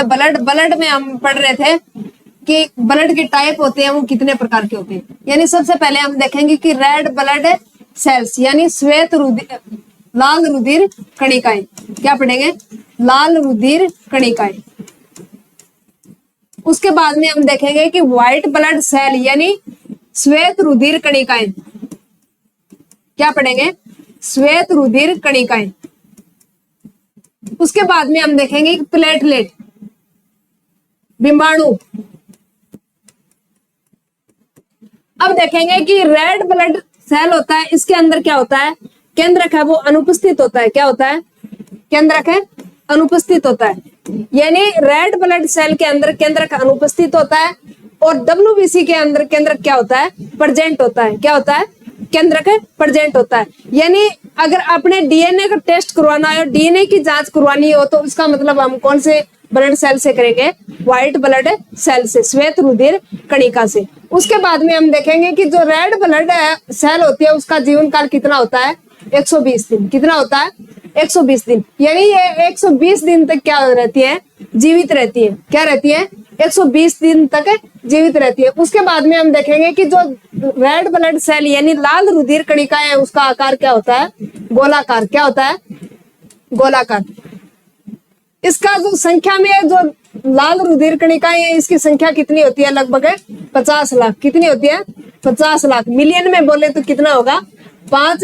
Blood blood में हम पढ़ रहे थे कि ब्लड के टाइप होते हैं वो कितने प्रकार के होते हैं। यानी सबसे पहले हम देखेंगे कि रेड ब्लड सेल्स यानी श्वेत रुधिर, लाल रुधिर कणिकाएं। क्या पढ़ेंगे? लाल रुधिर कणिकाएं। उसके बाद में हम देखेंगे कि व्हाइट ब्लड सेल यानी श्वेत रुधिर कणिकाएं। क्या पढ़ेंगे? श्वेत रुधिर कणिकाएं। उसके बाद में हम देखेंगे कि प्लेटलेट बिंबाणु। अब देखेंगे कि रेड ब्लड सेल होता है, इसके अंदर क्या होता है? केंद्रक है वो अनुपस्थित होता है। क्या होता है? केंद्रक है अनुपस्थित होता है। यानी रेड ब्लड सेल के अंदर केंद्रक अनुपस्थित होता है और डब्ल्यूबीसी के अंदर केंद्रक क्या होता है? प्रेजेंट होता है। क्या होता है? केंद्रक प्रेजेंट होता है। यानी अगर आपने डीएनए का टेस्ट करवाना है, डीएनए की जांच करवानी हो तो उसका मतलब हम कौन से ब्लड सेल से करेंगे? व्हाइट ब्लड सेल से, श्वेत रुधिर कणिका से। उसके बाद में हम देखेंगे कि जो रेड ब्लड सेल होती है उसका जीवन काल कितना होता है? 120 दिन। कितना होता है? 120 दिन। यानी ये 120 दिन तक क्या रहती है? जीवित रहती है। क्या रहती है? 120 दिन तक जीवित रहती है। उसके बाद में हम देखेंगे कि जो रेड ब्लड सेल यानी लाल रुधिर कणिका है उसका आकार क्या होता है? गोलाकार। क्या होता है? गोलाकार। इसका जो संख्या में जो लाल रुधिर कणिकाएं है इसकी संख्या कितनी होती है? लगभग 50 लाख। कितनी होती है? 50 लाख। मिलियन में बोले तो कितना होगा? 5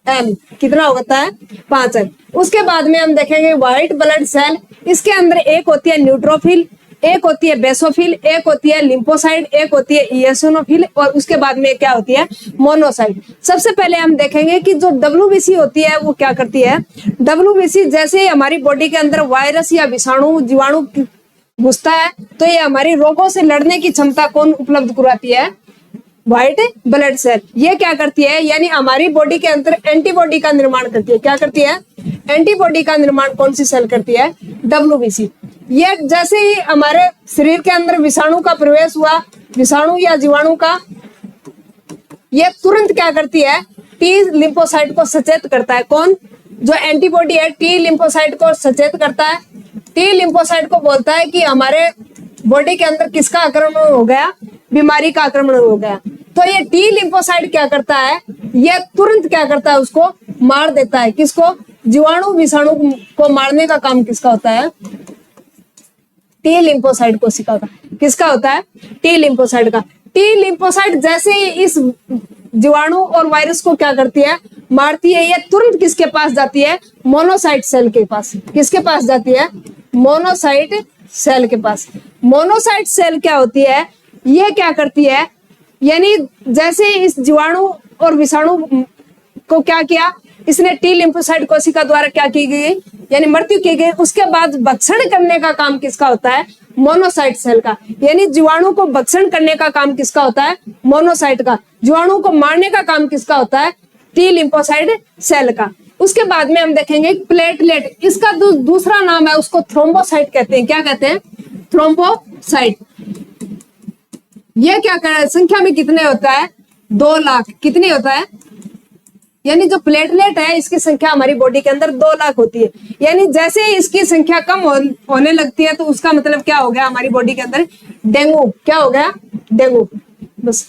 M। कितना होता है? 5 M। उसके बाद में हम देखेंगे व्हाइट ब्लड सेल, इसके अंदर एक होती है न्यूट्रोफिल, एक होती है बेसोफिल, एक होती है लिम्फोसाइट, एक होती है इयोसिनोफिल और उसके बाद में क्या होती है? मोनोसाइट। सबसे पहले हम देखेंगे कि जो डब्ल्यूबीसी होती है वो क्या करती है? डब्ल्यूबीसी जैसे ही हमारी बॉडी के अंदर वायरस या विषाणु जीवाणु घुसता है तो ये हमारी रोगों से लड़ने की क्षमता कौन उपलब्ध करवाती है? White blood cell. ये क्या करती है? यानी हमारी बॉडी के अंदर एंटीबॉडी का निर्माण करती है। क्या करती है? एंटीबॉडी का निर्माण कौन सी सेल करती है? डब्ल्यूबीसी। ये जैसे ही हमारे शरीर के अंदर विषाणु का प्रवेश हुआ, विषाणु या जीवाणु का, ये तुरंत क्या करती है? टी लिम्फोसाइट को सचेत करता है। कौन? जो एंटीबॉडी है टी लिम्फोसाइट को सचेत करता है। टी लिम्फोसाइट को बोलता है कि हमारे बॉडी के अंदर किसका आक्रमण हो गया? बीमारी का आक्रमण हो गया। तो ये टी लिम्फोसाइट क्या करता है? ये तुरंत क्या करता है? उसको मार देता है। किसको? जीवाणु विषाणु को मारने का काम किसका होता है? टी लिम्फोसाइट कोशिका का। किसका होता है? टी लिम्फोसाइट का। टी लिम्फोसाइट जैसे ही इस जीवाणु और वायरस को क्या करती है? मारती है। ये तुरंत किसके पास जाती है? मोनोसाइट सेल के पास। किसके पास जाती है? मोनोसाइट सेल के पास। मोनोसाइट सेल क्या होती है? ये क्या करती है? यानी जैसे इस जीवाणु और विषाणु को क्या किया? इसने टी लिम्फोसाइट कोशिका द्वारा क्या की गई? यानी मृत्यु की गई। उसके बाद भक्षण करने का काम किसका होता है? मोनोसाइट सेल का। यानी जीवाणु को भक्षण करने का काम किसका होता है? मोनोसाइट का। जीवाणु को मारने का काम किसका होता है? टी लिम्फोसाइट सेल का। उसके बाद में हम देखेंगे प्लेटलेट, इसका दूसरा नाम है उसको थ्रोम्बोसाइट कहते हैं। क्या कहते हैं? थ्रोम्बोसाइट। ये क्या कर संख्या में कितने होता है? 2 लाख। कितनी होता है? यानी जो प्लेटलेट है इसकी संख्या हमारी बॉडी के अंदर 2 लाख होती है। यानी जैसे ही इसकी संख्या कम होने लगती है तो उसका मतलब क्या हो गया? हमारी बॉडी के अंदर डेंगू। क्या हो गया? डेंगू। बस